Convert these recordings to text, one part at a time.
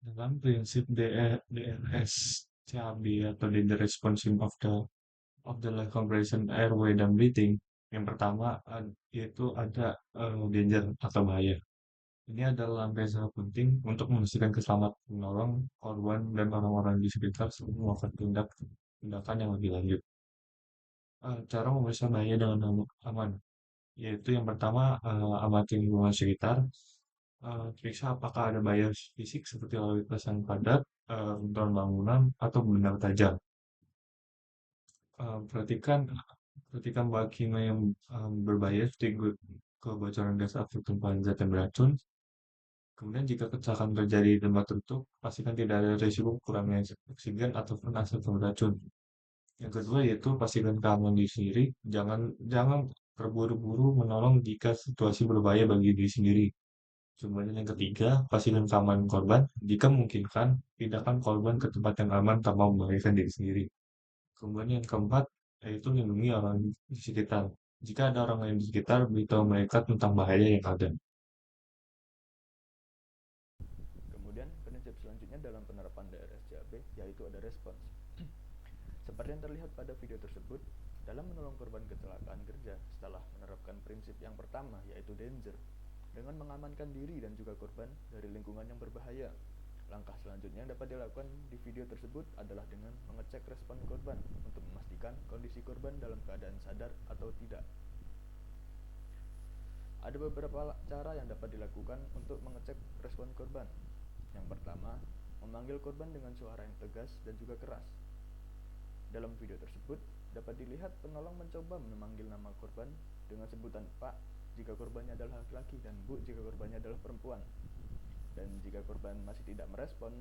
Dalam prinsip DRS CAB atau Danger Response of the Life Compression Airway dan Breathing, yang pertama yaitu ada danger atau bahaya. Ini adalah langkah yang sangat penting untuk memastikan keselamatan penolong, korban, dan orang-orang di sekitar sebelum melakukan tindakan yang lebih lanjut. Cara memeriksa bahaya dengan aman, yaitu yang pertama amati lingkungan sekitar. Periksa apakah ada bahaya fisik seperti lalu lintas yang padat, runtuhan bangunan, atau benda tajam. Perhatikan perhatikan bahan kimia yang berbahaya seperti kebocoran gas atau tumpahan zat yang beracun. Kemudian jika kecelakaan terjadi di tempat tertutup, pastikan tidak ada risiko kurangnya oksigen ataupun asap beracun. Yang kedua yaitu pastikan keamanan diri sendiri. Jangan jangan terburu-buru menolong jika situasi berbahaya bagi diri sendiri. Kemudian yang ketiga, pastikan keamanan korban. Jika memungkinkan, pindahkan korban ke tempat yang aman tanpa membahayakan diri sendiri. Kemudian yang keempat, yaitu lindungi orang di sekitar. Jika ada orang lain di sekitar, beritahu mereka tentang bahaya yang ada. Kemudian prinsip selanjutnya dalam penerapan DRSCAB yaitu ada respons. Seperti yang terlihat pada video tersebut, dalam menolong korban kecelakaan kerja setelah menerapkan prinsip yang pertama yaitu danger, dengan mengamankan diri dan juga korban dari lingkungan yang berbahaya. Langkah selanjutnya yang dapat dilakukan di video tersebut adalah dengan mengecek respon korban untuk memastikan kondisi korban dalam keadaan sadar atau tidak. Ada beberapa cara yang dapat dilakukan untuk mengecek respon korban. Yang pertama, memanggil korban dengan suara yang tegas dan juga keras. Dalam video tersebut, dapat dilihat penolong mencoba memanggil nama korban dengan sebutan Pak jika korbannya adalah laki-laki dan Bu jika korbannya adalah perempuan. Dan jika korban masih tidak merespon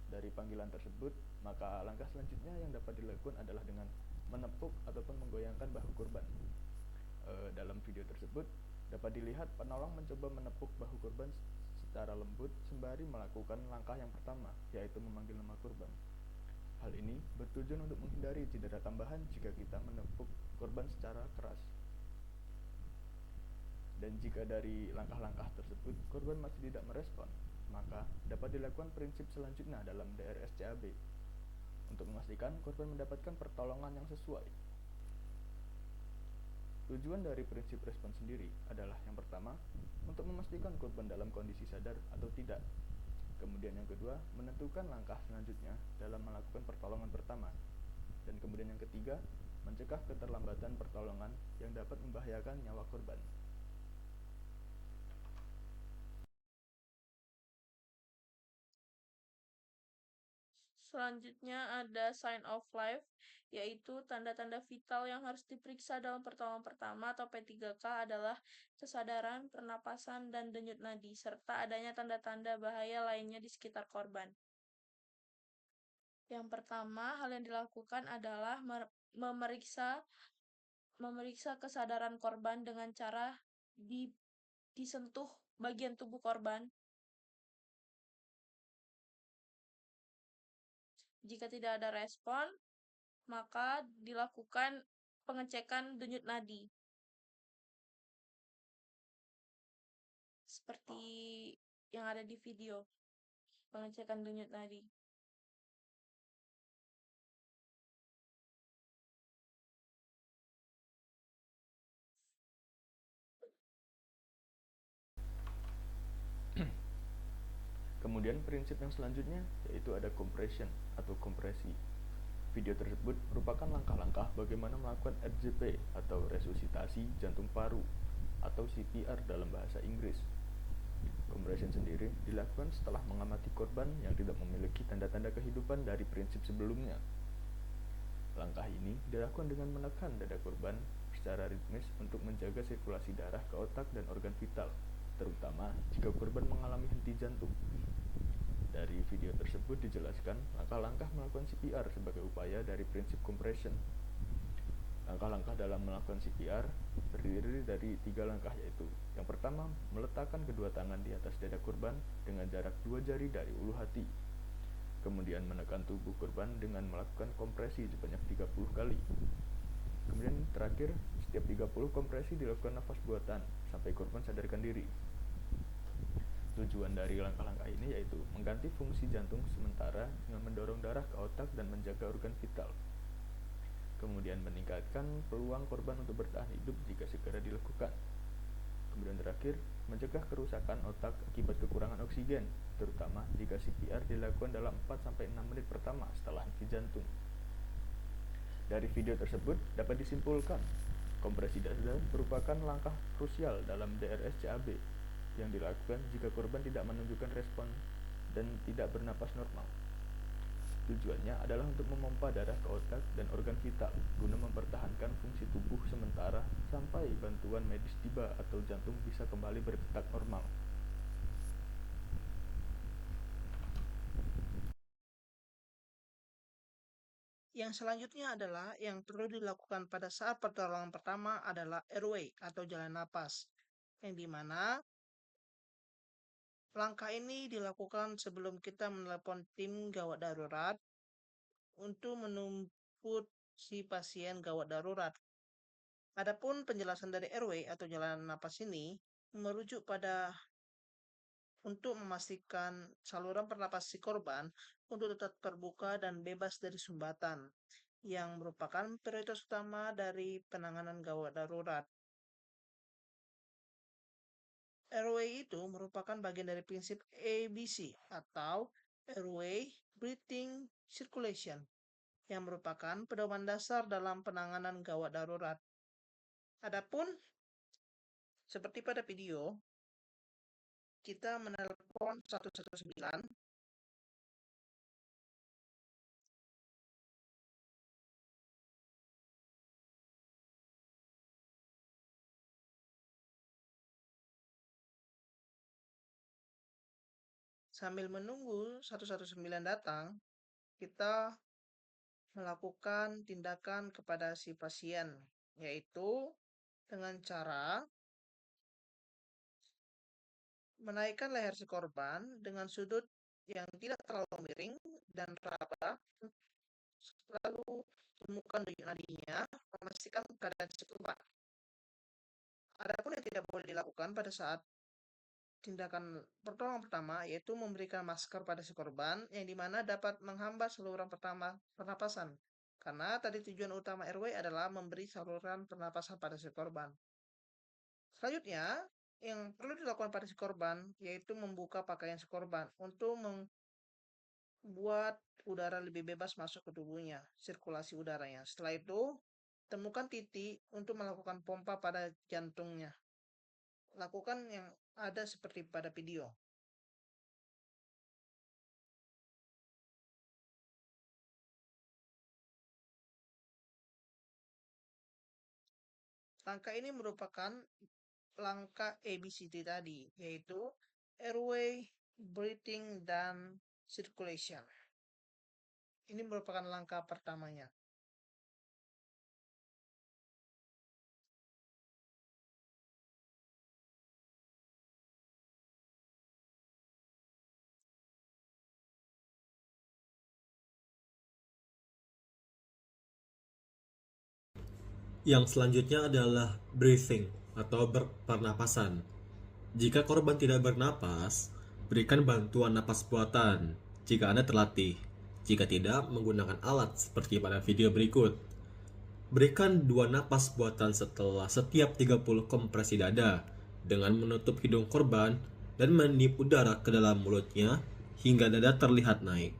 dari panggilan tersebut, maka langkah selanjutnya yang dapat dilakukan adalah dengan menepuk ataupun menggoyangkan bahu korban. Dalam video tersebut, dapat dilihat penolong mencoba menepuk bahu korban secara lembut sembari melakukan langkah yang pertama, yaitu memanggil nama korban. Hal ini bertujuan untuk menghindari cedera tambahan jika kita menepuk korban secara keras. Dan jika dari langkah-langkah tersebut korban masih tidak merespon, maka dapat dilakukan prinsip selanjutnya dalam DRSCAB untuk memastikan korban mendapatkan pertolongan yang sesuai. Tujuan dari prinsip respon sendiri adalah yang pertama, untuk memastikan korban dalam kondisi sadar atau tidak. Kemudian yang kedua, menentukan langkah selanjutnya dalam melakukan pertolongan pertama. Dan kemudian yang ketiga, mencegah keterlambatan pertolongan yang dapat membahayakan nyawa korban. Selanjutnya ada sign of life, yaitu tanda-tanda vital yang harus diperiksa dalam pertolongan pertama atau P3K adalah kesadaran, pernapasan, dan denyut nadi, serta adanya tanda-tanda bahaya lainnya di sekitar korban. Yang pertama, hal yang dilakukan adalah memeriksa kesadaran korban dengan cara disentuh bagian tubuh korban. Jika tidak ada respon, maka dilakukan pengecekan denyut nadi. Seperti yang ada di video, pengecekan denyut nadi. Kemudian prinsip yang selanjutnya yaitu ada compression atau kompresi. Video tersebut merupakan langkah-langkah bagaimana melakukan RJP atau resusitasi jantung paru atau CPR dalam bahasa Inggris. Compression sendiri dilakukan setelah mengamati korban yang tidak memiliki tanda-tanda kehidupan dari prinsip sebelumnya. Langkah ini dilakukan dengan menekan dada korban secara ritmis untuk menjaga sirkulasi darah ke otak dan organ vital, terutama jika korban mengalami henti jantung. Dari video tersebut dijelaskan langkah-langkah melakukan CPR sebagai upaya dari prinsip compression. Langkah-langkah dalam melakukan CPR terdiri dari 3 langkah, yaitu yang pertama, meletakkan kedua tangan di atas dada korban dengan jarak 2 jari dari ulu hati. Kemudian menekan tubuh korban dengan melakukan kompresi sebanyak 30 kali. Kemudian terakhir, setiap 30 kompresi dilakukan nafas buatan sampai korban sadarkan diri. Tujuan dari langkah-langkah ini yaitu mengganti fungsi jantung sementara dengan mendorong darah ke otak dan menjaga organ vital. Kemudian meningkatkan peluang korban untuk bertahan hidup jika segera dilakukan. Kemudian terakhir, mencegah kerusakan otak akibat kekurangan oksigen, terutama jika CPR dilakukan dalam 4-6 menit pertama setelah henti jantung. Dari video tersebut dapat disimpulkan, kompresi dada merupakan langkah krusial dalam DRS CAB yang dilakukan jika korban tidak menunjukkan respon dan tidak bernapas normal. Tujuannya adalah untuk memompa darah ke otak dan organ vital guna mempertahankan fungsi tubuh sementara sampai bantuan medis tiba atau jantung bisa kembali berdetak normal. Yang selanjutnya adalah yang perlu dilakukan pada saat pertolongan pertama adalah airway atau jalan napas, yang dimana langkah ini dilakukan sebelum kita menelepon tim gawat darurat untuk menjemput si pasien gawat darurat. Adapun penjelasan dari airway atau jalan napas ini merujuk pada untuk memastikan saluran pernapas si korban untuk tetap terbuka dan bebas dari sumbatan, yang merupakan prioritas utama dari penanganan gawat darurat. Airway itu merupakan bagian dari prinsip ABC atau Airway Breathing Circulation, yang merupakan pedoman dasar dalam penanganan gawat darurat. Adapun seperti pada video, kita menelpon 119 sambil menunggu 119 datang, kita melakukan tindakan kepada si pasien, yaitu dengan cara menaikkan leher si korban dengan sudut yang tidak terlalu miring dan raba, lalu temukan denyut nadinya, memastikan keadaan si korban. Adapun yang tidak boleh dilakukan pada saat tindakan pertolongan pertama yaitu memberikan masker pada si korban, yang dimana dapat menghambat saluran pernapasan, karena tadi tujuan utama airway adalah memberi saluran pernapasan pada si korban. Selanjutnya, yang perlu dilakukan pada si korban yaitu membuka pakaian si korban untuk membuat udara lebih bebas masuk ke tubuhnya, sirkulasi udaranya. Setelah itu, temukan titik untuk melakukan pompa pada jantungnya. Lakukan yang ada seperti pada video. Langkah ini merupakan langkah ABCD tadi, yaitu airway, breathing, dan circulation. Ini merupakan langkah pertamanya. Yang selanjutnya adalah breathing atau pernapasan. Jika korban tidak bernapas, berikan bantuan napas buatan jika Anda terlatih. Jika tidak, menggunakan alat seperti pada video berikut. Berikan 2 napas buatan setelah setiap 30 kompresi dada dengan menutup hidung korban dan meniup udara ke dalam mulutnya hingga dada terlihat naik.